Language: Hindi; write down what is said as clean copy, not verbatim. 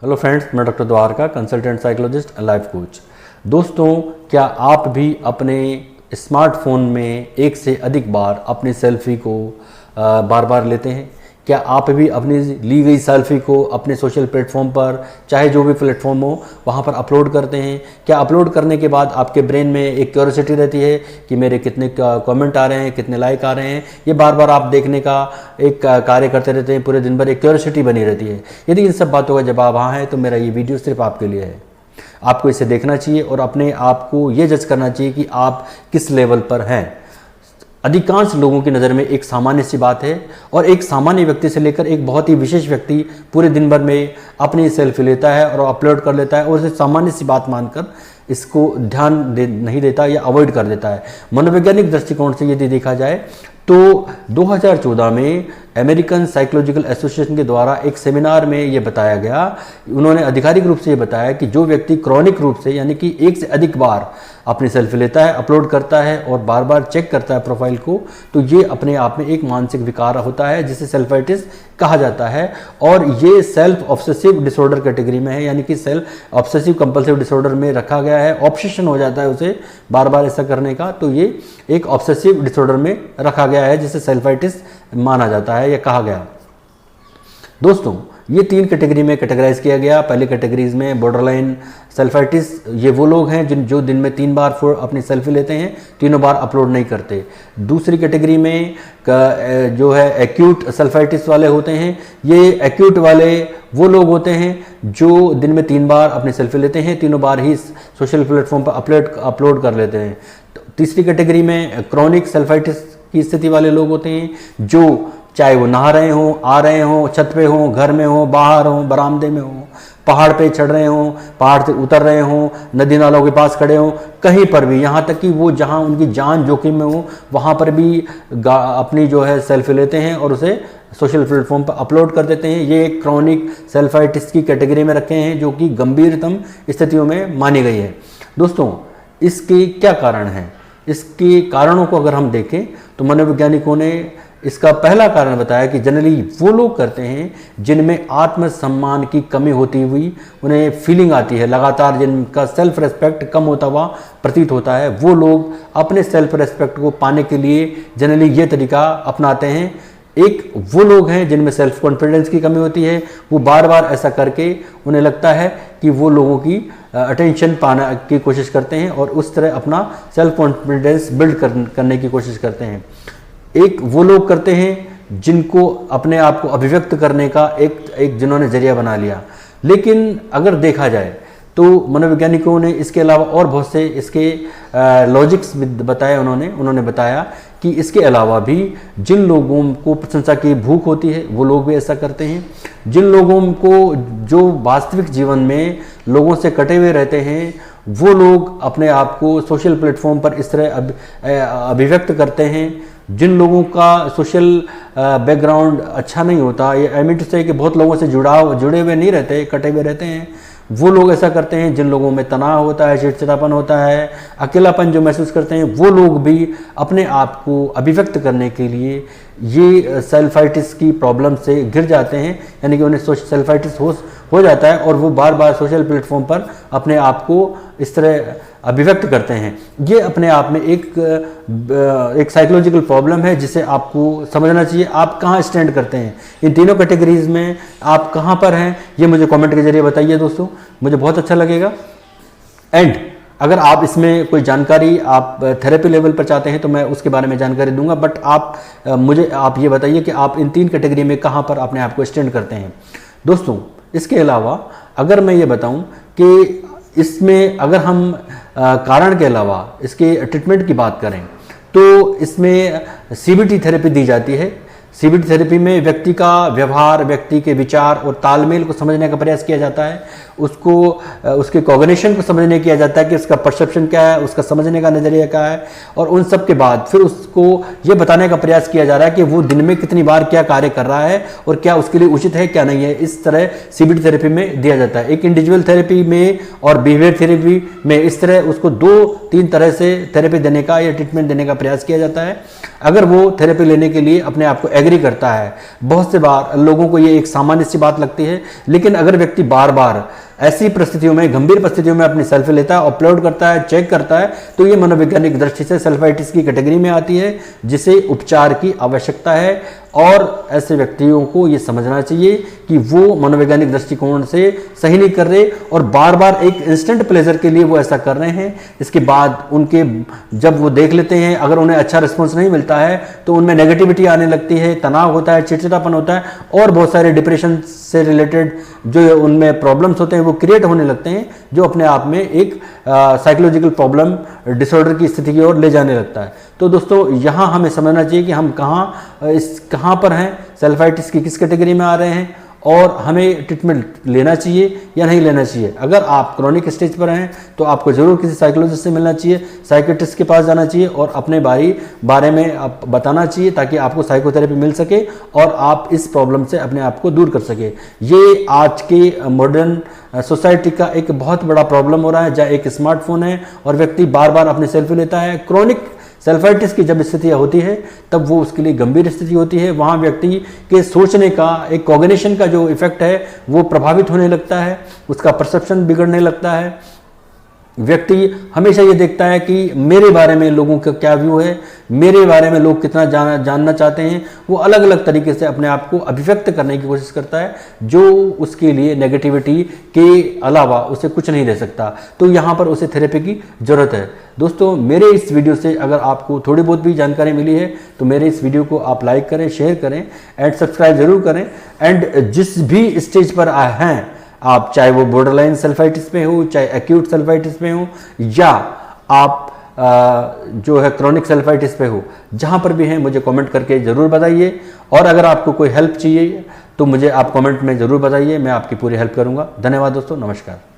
हेलो फ्रेंड्स, मैं doctor Dwarka, consultant psychologist and life coach. दोस्तों, क्या आप भी अपने स्मार्टफोन में एक से अधिक बार अपनी सेल्फी को बार बार लेते हैं? क्या आप भी अपनी ली गई सेल्फी को अपने सोशल प्लेटफॉर्म पर, चाहे जो भी प्लेटफॉर्म हो, वहाँ पर अपलोड करते हैं? क्या अपलोड करने के बाद आपके ब्रेन में एक क्यूरियोसिटी रहती है कि मेरे कितने कमेंट आ रहे हैं, कितने लाइक आ रहे हैं? ये बार बार आप देखने का एक कार्य करते रहते हैं, पूरे दिन भर एक क्यूरियोसिटी बनी रहती है। यदि इन सब बातों का जवाब हाँ है तो मेरा ये वीडियो सिर्फ आपके लिए है। आपको इसे देखना चाहिए और अपने आप को ये जज करना चाहिए कि आप किस लेवल पर हैं। अधिकांश लोगों की नज़र में एक सामान्य सी बात है, और एक सामान्य व्यक्ति से लेकर एक बहुत ही विशेष व्यक्ति पूरे दिन भर में अपनी सेल्फी लेता है और अपलोड कर लेता है और उसे सामान्य सी बात मानकर इसको ध्यान नहीं देता या अवॉइड कर देता है। मनोवैज्ञानिक दृष्टिकोण से यदि देखा जाए तो 2014 में अमेरिकन साइकोलॉजिकल एसोसिएशन के द्वारा एक सेमिनार में ये बताया गया, उन्होंने आधिकारिक रूप से ये बताया कि जो व्यक्ति क्रॉनिक रूप से यानी कि एक से अधिक बार अपनी सेल्फी लेता है, अपलोड करता है और बार बार चेक करता है प्रोफाइल को, तो ये अपने आप में एक मानसिक विकार होता है जिसे सेल्फाइटिस कहा जाता है। और ये सेल्फ ऑब्सेसिव डिसऑर्डर कैटेगरी में है, यानी कि सेल्फ ऑब्सेसिव कंपल्सिव डिसऑर्डर में रखा गया है। ऑब्सेशन हो जाता है उसे बार बार ऐसा करने का, तो ये एक ऑब्सेसिव डिसऑर्डर में रखा गया है जिसे सेल्फाइटिस माना जाता है या कहा गया। दोस्तों, ये 3 कैटेगरी में कैटेगराइज किया गया। पहली कैटेगरीज में बॉर्डरलाइन सेल्फाइटिस, ये वो लोग हैं जो दिन में 3 बार अपनी सेल्फी लेते हैं, तीनों बार अपलोड नहीं करते। दूसरी कैटेगरी में जो है एक्यूट सेल्फाइटिस वाले होते हैं। ये एक्यूट वाले वो लोग होते हैं जो दिन में 3 बार अपनी सेल्फी लेते हैं, तीनों बार ही सोशल प्लेटफॉर्म पर अपलोड कर लेते हैं। तीसरी कैटेगरी में क्रॉनिक सेल्फाइटिस की स्थिति वाले लोग होते हैं, जो चाहे वो नहा रहे हों, आ रहे हों, छत पे हों, घर में हों, बाहर हों, बरामदे में हों, पहाड़ पे चढ़ रहे हों, पहाड़ से उतर रहे हों, नदी नालों के पास खड़े हों, कहीं पर भी, यहाँ तक कि वो जहाँ उनकी जान जोखिम में हो वहाँ पर भी अपनी जो है सेल्फी लेते हैं और उसे सोशल प्लेटफॉर्म पर अपलोड कर देते हैं। ये एक क्रॉनिक सेल्फाइटिस की कैटेगरी में रखे हैं जो कि गंभीरतम स्थितियों में मानी गई है। दोस्तों, इसके क्या कारण हैं? इसके कारणों को अगर हम देखें तो मनोवैज्ञानिकों ने इसका पहला कारण बताया कि जनरली वो लोग करते हैं जिनमें आत्मसम्मान की कमी होती हुई उन्हें फीलिंग आती है, लगातार जिनका सेल्फ रेस्पेक्ट कम होता हुआ प्रतीत होता है, वो लोग अपने सेल्फ रेस्पेक्ट को पाने के लिए जनरली ये तरीका अपनाते हैं। एक वो लोग हैं जिनमें सेल्फ कॉन्फिडेंस की कमी होती है, वो बार बार ऐसा करके उन्हें लगता है कि वो लोगों की अटेंशन पाने की कोशिश करते हैं और उस तरह अपना सेल्फ कॉन्फिडेंस बिल्ड करने की कोशिश करते हैं। एक वो लोग करते हैं जिनको अपने आप को अभिव्यक्त करने का एक जिन्होंने जरिया बना लिया। लेकिन अगर देखा जाए तो मनोवैज्ञानिकों ने इसके अलावा और बहुत से इसके लॉजिक्स बताए। उन्होंने बताया कि इसके अलावा भी जिन लोगों को प्रशंसा की भूख होती है वो लोग भी ऐसा करते हैं। जिन लोगों को जो वास्तविक जीवन में लोगों से कटे हुए रहते हैं वो लोग अपने आप को सोशल प्लेटफॉर्म पर इस तरह अभिव्यक्त करते हैं। जिन लोगों का सोशल बैकग्राउंड अच्छा नहीं होता, ये आई मीन टू से कि बहुत लोगों से जुड़े हुए नहीं रहते, कटे हुए रहते हैं, वो लोग ऐसा करते हैं। जिन लोगों में तनाव होता है, चिड़चिड़ापन होता है, अकेलापन जो महसूस करते हैं, वो लोग भी अपने आप को अभिव्यक्त करने के लिए ये सेल्फाइटिस की प्रॉब्लम से घिर जाते हैं, यानी कि उन्हें सेल्फाइटिस हो जाता है और वो बार बार सोशल प्लेटफॉर्म पर अपने आप को इस तरह अभिव्यक्त करते हैं। ये अपने आप में एक साइकोलॉजिकल प्रॉब्लम है जिसे आपको समझना चाहिए। आप कहाँ स्टैंड करते हैं इन तीनों कैटेगरीज में, आप कहाँ पर हैं, ये मुझे कमेंट के जरिए बताइए दोस्तों, मुझे बहुत अच्छा लगेगा। एंड अगर आप इसमें कोई जानकारी आप थेरेपी लेवल पर चाहते हैं तो मैं उसके बारे में जानकारी दूंगा, बट आप ये बताइए कि आप इन 3 कैटेगरी में कहाँ पर अपने आप को स्टैंड करते हैं। दोस्तों, इसके अलावा अगर मैं ये बताऊं कि इसमें अगर हम कारण के अलावा इसके ट्रीटमेंट की बात करें तो इसमें सीबीटी थेरेपी दी जाती है। सीबीटी थेरेपी में व्यक्ति का व्यवहार, व्यक्ति के विचार और तालमेल को समझने का प्रयास किया जाता है उसको उसके कॉग्निशन को समझने किया जाता है कि उसका परसेप्शन क्या है, उसका समझने का नज़रिया क्या है, और उन सब के बाद फिर उसको ये बताने का प्रयास किया जा रहा है कि वो दिन में कितनी बार क्या कार्य कर रहा है और क्या उसके लिए उचित है क्या नहीं है। इस तरह CBT थेरेपी में दिया जाता है। एक इंडिविजुअल थेरेपी में और बिहेवियर थेरेपी में इस तरह उसको 2-3 तरह से थेरेपी देने का या ट्रीटमेंट देने का प्रयास किया जाता है, अगर वो थेरेपी लेने के लिए अपने आप को एग्री करता है। बहुत से बार लोगों को ये एक सामान्य सी बात लगती है, लेकिन अगर व्यक्ति बार बार ऐसी परिस्थितियों में, गंभीर परिस्थितियों में अपनी सेल्फी लेता है, अपलोड करता है, चेक करता है, तो ये मनोवैज्ञानिक दृष्टि से सेल्फाइटिस की कैटेगरी में आती है, जिसे उपचार की आवश्यकता है। और ऐसे व्यक्तियों को ये समझना चाहिए कि वो मनोवैज्ञानिक दृष्टिकोण से सही नहीं कर रहे और बार बार एक इंस्टेंट प्लेजर के लिए वो ऐसा कर रहे हैं। इसके बाद उनके जब वो देख लेते हैं, अगर उन्हें अच्छा रिस्पॉन्स नहीं मिलता है तो उनमें नेगेटिविटी आने लगती है, तनाव होता है, चिड़चिड़ापन होता है और बहुत सारे डिप्रेशन से रिलेटेड जो उनमें प्रॉब्लम्स होते हैं वो क्रिएट होने लगते हैं, जो अपने आप में एक साइकोलॉजिकल प्रॉब्लम डिसऑर्डर की स्थिति की ओर ले जाने लगता है। तो दोस्तों यहाँ हमें समझना चाहिए कि हम कहाँ पर हैं, सेल्फाइटिस की किस कैटेगरी में आ रहे हैं और हमें ट्रीटमेंट लेना चाहिए या नहीं लेना चाहिए। अगर आप क्रॉनिक स्टेज पर हैं तो आपको जरूर किसी साइकोलॉजिस्ट से मिलना चाहिए, साइकेट्रिस्ट के पास जाना चाहिए और अपने बारे में आप बताना चाहिए ताकि आपको साइकोथेरेपी मिल सके और आप इस प्रॉब्लम से अपने आप को दूर कर सके। ये आज के मॉडर्न सोसाइटी का एक बहुत बड़ा प्रॉब्लम हो रहा है, जहाँ एक स्मार्टफोन है और व्यक्ति बार बार अपनी सेल्फी लेता है। क्रॉनिक सेल्फाइटिस की जब स्थितियाँ होती है तब वो उसके लिए गंभीर स्थिति होती है। वहाँ व्यक्ति के सोचने का, एक कॉग्निशन का जो इफेक्ट है वो प्रभावित होने लगता है, उसका परसेप्शन बिगड़ने लगता है। व्यक्ति हमेशा ये देखता है कि मेरे बारे में लोगों का क्या व्यू है, मेरे बारे में लोग कितना जानना चाहते हैं। वो अलग अलग तरीके से अपने आप को अभिव्यक्त करने की कोशिश करता है, जो उसके लिए नेगेटिविटी के अलावा उसे कुछ नहीं दे सकता। तो यहाँ पर उसे थेरेपी की ज़रूरत है। दोस्तों, मेरे इस वीडियो से अगर आपको थोड़ी बहुत भी जानकारी मिली है तो मेरे इस वीडियो को आप लाइक करें, शेयर करें एंड सब्सक्राइब जरूर करें। एंड जिस भी स्टेज पर हैं आप, चाहे वो बॉर्डरलाइन सेल्फाइटिस में हो, चाहे एक्यूट सेल्फाइटिस में हो, या आप जो है क्रॉनिक सेल्फाइटिस पे हो, जहां पर भी हैं मुझे कमेंट करके ज़रूर बताइए। और अगर आपको कोई हेल्प चाहिए तो मुझे आप कमेंट में ज़रूर बताइए, मैं आपकी पूरी हेल्प करूंगा। धन्यवाद दोस्तों, नमस्कार।